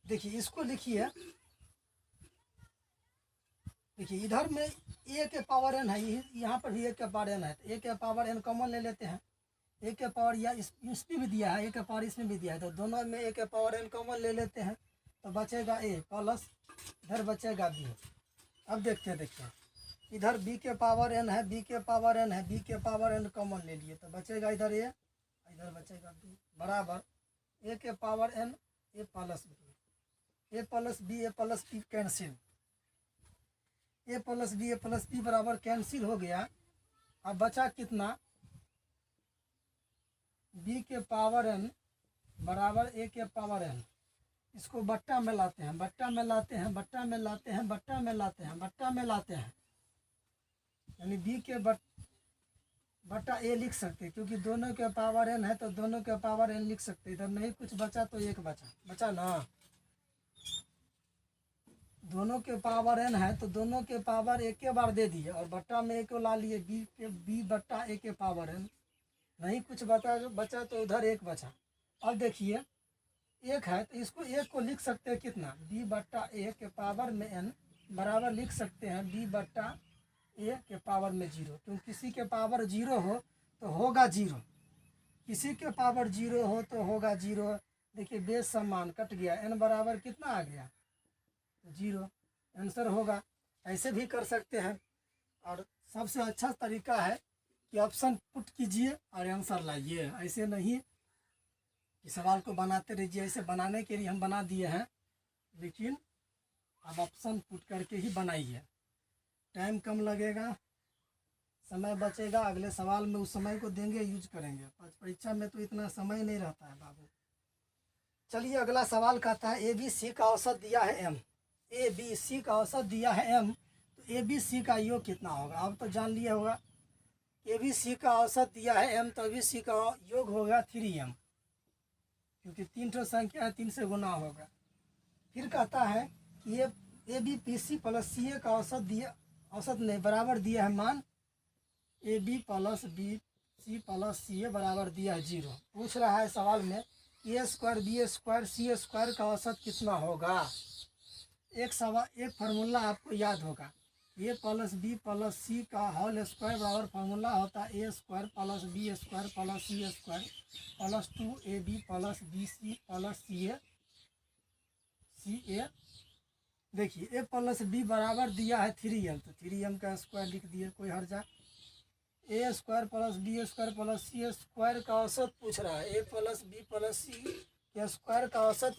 देखिए, इसको लिखिए, देखिए इधर में a के पावर एन है, यहाँ पर भी a के पावर एन है, तो a के पावर एन कॉमन ले लेते हैं। a के पावर या इसमें भी दिया है, a के पावर इसमें भी दिया है, तो दोनों में a के पावर एन कॉमन ले लेते हैं तो बचेगा a प्लस इधर बचेगा b। अब देखते हैं, देखिए इधर b के पावर एन है, b के पावर एन है, b के पावर एन कॉमन ले लिए तो बचेगा इधर a, इधर बचेगा b बराबर a के power n a plus b, a plus b cancel, a plus b बराबर कैंसिल हो गया। अब बचा कितना, b के पावर n बराबर a के पावर n। इसको बट्टा में लाते हैं, बट्टा में लाते हैं, बट्टा में लाते हैं, बट्टा में लाते हैं, बट्टा में लाते हैं, यानी b के बट्टा a लिख सकते हैं, क्योंकि दोनों के पावर n है तो दोनों के पावर n लिख सकते हैं। इधर नहीं कुछ बचा तो एक बचा ना, दोनों के पावर n है तो दोनों के पावर एक के बार दे दिए और बट्टा में एक को ला लिए, b बट्टा a के पावर n। नहीं कुछ बचा तो उधर एक बचा। अब देखिए एक है तो इसको एक को लिख सकते हैं कितना, b बट्टा a के पावर में n बराबर लिख सकते हैं b बट्टा a के पावर में 0, क्योंकि किसी के पावर 0 हो तो होगा 0, किसी के पावर 0 हो तो होगा 0। देखिए बेस समान कट गया, n बराबर कितना आ गया 0, आंसर होगा। ऐसे भी कर सकते हैं और सबसे अच्छा तरीका है कि ऑप्शन पुट कीजिए और आंसर लाइए। ऐसे नहीं कि सवाल को बनाते रहिए, ऐसे बनाने के लिए हम बना दिए हैं, लेकिन अब ऑप्शन पुट करके ही बनाइए, टाइम कम लगेगा, समय बचेगा। अगले सवाल में उस समय को देंगे, यूज करेंगे। परीक्षा में तो इतना समय नहीं रहता है बाबू। चलिए अगला सवाल कहता है ABC का औसत दिया है m, ABC का औसत दिया है m, तो ABC का योग कितना होगा। अब तो जान लिया होगा, ABC का औसत दिया है m तो ABC का योग होगा 3m, क्योंकि 3 ठो संख्या है, 3 से गुना होगा। फिर कहता है कि ये ABPC प्लस CA का औसत नहीं बराबर दिया है मान AB plus BC plus CA बराबर दिया है 0। पूछ रहा है सवाल में A square B square C square का औसत कितना होगा। एक फार्मूला आपको याद होगा, A plus B plus C का होल स्क्वायर बराबर फार्मूला होता है A square plus B square plus C square plus 2AB plus BC plus CA। देखिए A प्लस B बराबर दिया है 3m, तो 3m का स्क्वायर लिख दिए, कोई हर्जा। A square plus B square plus C square का औसत पूछ रहा है, A plus B plus C के स्क्वायर का औसत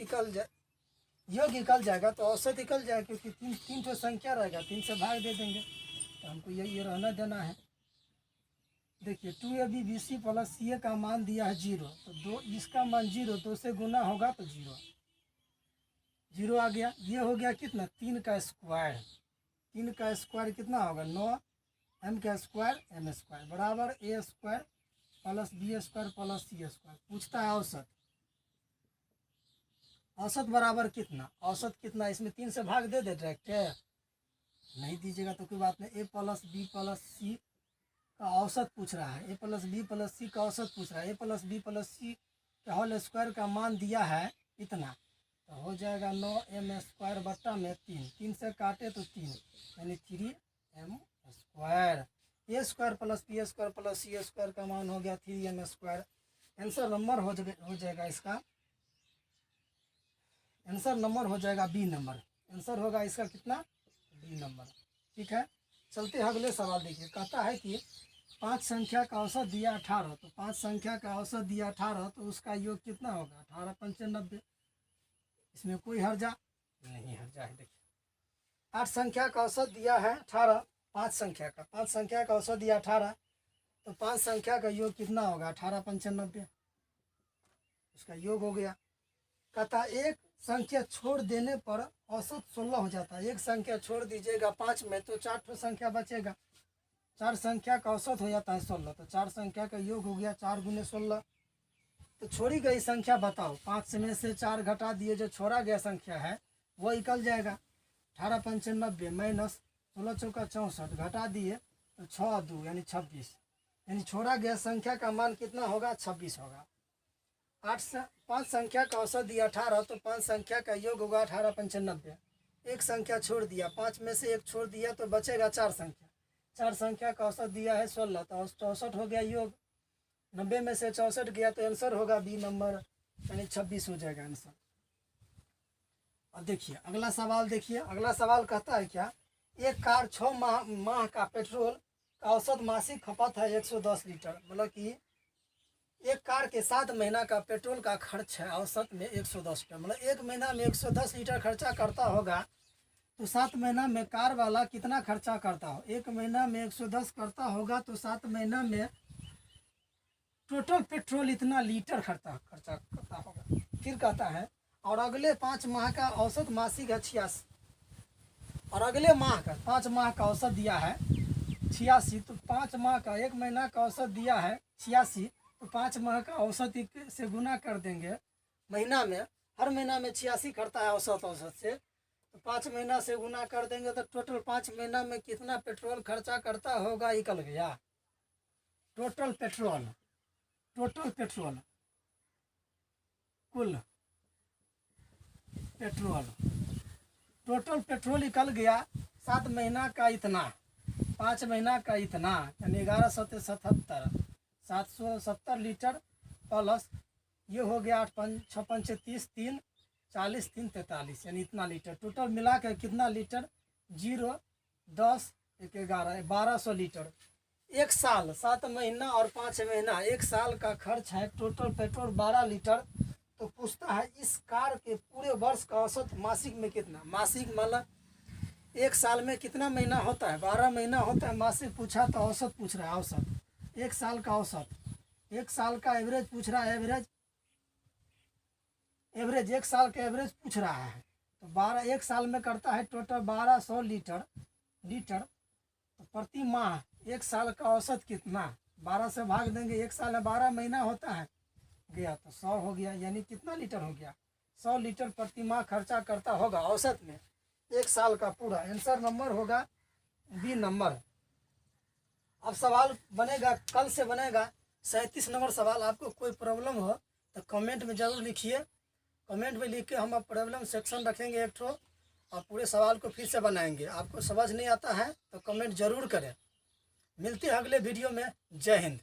योग निकल जाएगा, तो औसत निकल जाएगा, क्योंकि तीन ठो संख्या रहेगा, 3 से भाग दे देंगे, तो हमको ये रहना देना है। देखिए 2ABBC प्लस CA का मान दिया है 0, तो इसका मान 0, 2 से गुना होगा तो 0 आ गया। ये हो गया कितना 3 का स्क्वायर, 3 का स्क्वायर कितना होगा 9, m का स्क्वायर m स्क्वायर बराबर A square plus B square plus C square. पूछता है औसत, औसत बराबर कितना, औसत कितना, इसमें 3 से भाग दे डायरेक्ट, नहीं दीजिएगा तो कोई बात नहीं। A plus B plus C का औसत पूछ रहा है, A plus B plus C का औसत पूछ रहा है। A plus B plus C का होल स्क्वायर का मान दिया है इतना, तो हो जाएगा 9m स्क्वायर बट्टा में 3 से काटे तो 3, यानी 3m square. A square plus B square plus C square का मान हो गया 3m स्क्वायर। आंसर नंबर हो जाएगा इसका, आंसर नंबर हो जाएगा B नंबर। आंसर होगा इसका कितना बी नंबर। ठीक है, चलते हैं अगले सवाल। देखिए, कहता है कि 5 संख्या का औसत दिया 18, तो 5 संख्या का औसत दिया 18, तो उसका योग कितना होगा? 18 पंचे 90। इसमें कोई हर्जा नहीं, हर्जा है। देखिए, 8 संख्या का औसत दिया है 18, 5 संख्या का औसत दिया 18, तो 5 संख्या का योग कितना होगा? 18 पंचे 90, उसका योग हो गया। कहता एक संख्या छोड़ देने पर औसत 16 हो जाता है। एक संख्या छोड़ दीजिएगा 5 में तो 4 ठो संख्या बचेगा। 4 संख्या का औसत हो जाता है 16, तो 4 संख्या का योग हो गया 4 गुने 16। तो छोड़ी गई संख्या बताओ, 5 में से 4 घटा दिए, जो छोड़ा गया संख्या है वो निकल जाएगा। 18 पंचे 90 माइनस 16 चौका 64, घटा दिए तो 6 2 यानी 26, यानी छोड़ा गया संख्या का मान कितना होगा? 26 होगा। 5 संख्या का औसत दिया 18, तो 5 संख्या का योग होगा 18 पंचे 90। एक संख्या छोड़ दिया, 5 में से एक छोड़ दिया तो बचेगा 4 संख्या। 4 संख्या का औसत दिया है 16, तो 64 हो गया योग। 90 में से 64 गया तो आंसर होगा बी नंबर, यानी 26 हो जाएगा आंसर। अब देखिए अगला सवाल। देखिए अगला सवाल कहता है क्या, एक कार 6 माह का पेट्रोल का औसत मासिक खपत है 110 लीटर। मतलब कि एक कार के 7 महीना का पेट्रोल का खर्च है औसत में 110 लीटर। मतलब एक महीना में 110 लीटर खर्चा करता होगा, तो 7 महीना में कार वाला कितना खर्चा करता हो? एक महीना में 110 करता होगा तो 7 महीना में टोटल पेट्रोल इतना लीटर खर्चा करता होगा। फिर कहता है और अगले 5 माह का औसत मासिक है 86, और अगले माह का 5 माह का औसत दिया है 86, तो 5 माह का, एक महीना का औसत दिया है 86, तो 5 माह का औसत से गुना कर देंगे महीना में। हर महीना में 86 करता है औसत से, तो 5 महीना से गुना कर देंगे तो टोटल 5 महीना में कितना पेट्रोल खर्चा करता होगा निकल गया। टोटल पेट्रोल कुल टोटल पेट्रोल निकल गया 7 महीना का इतना, 5 महीना का इतना, यानी 1177, 770 लीटर प्लस ये हो गया 8 5 6 5 30 3 40 3 43, यानी इतना लीटर। टोटल मिला के कितना लीटर? 0 10 1 11 1200 लीटर। एक साल 7 महीना और 5 महीना, एक साल का खर्च है टोटल पेट्रोल 12 लीटर। तो पूछता है इस कार के पूरे वर्ष का औसत मासिक में कितना? मासिक मतलब एक साल में कितना महीना होता है? 12 महीना होता है। मासिक पूछा तो औसत पूछ रहा है, औसत एक साल का औसत, एक साल का एवरेज पूछ रहा है, एवरेज एक साल का एवरेज पूछ रहा है। तो 12 एक साल में करता है टोटल 1200 लीटर। तो प्रति माह एक साल का औसत कितना? 12 से भाग देंगे, एक साल में 12 महीना होता है, गया तो 100 हो गया, यानी कितना लीटर हो गया? 100 लीटर प्रति माह खर्चा करता होगा औसत में एक साल का पूरा। आंसर नंबर होगा बी नंबर। अब सवाल बनेगा, कल से बनेगा 37 नंबर सवाल। आपको कोई प्रॉब्लम हो तो कमेंट में ज़रूर लिखिए। कमेंट में लिख के हम प्रॉब्लम सेक्शन रखेंगे एक ठो, और पूरे सवाल को फिर से बनाएंगे। आपको समझ नहीं आता है तो कमेंट जरूर करें। मिलते हैं अगले वीडियो में। जय हिंद।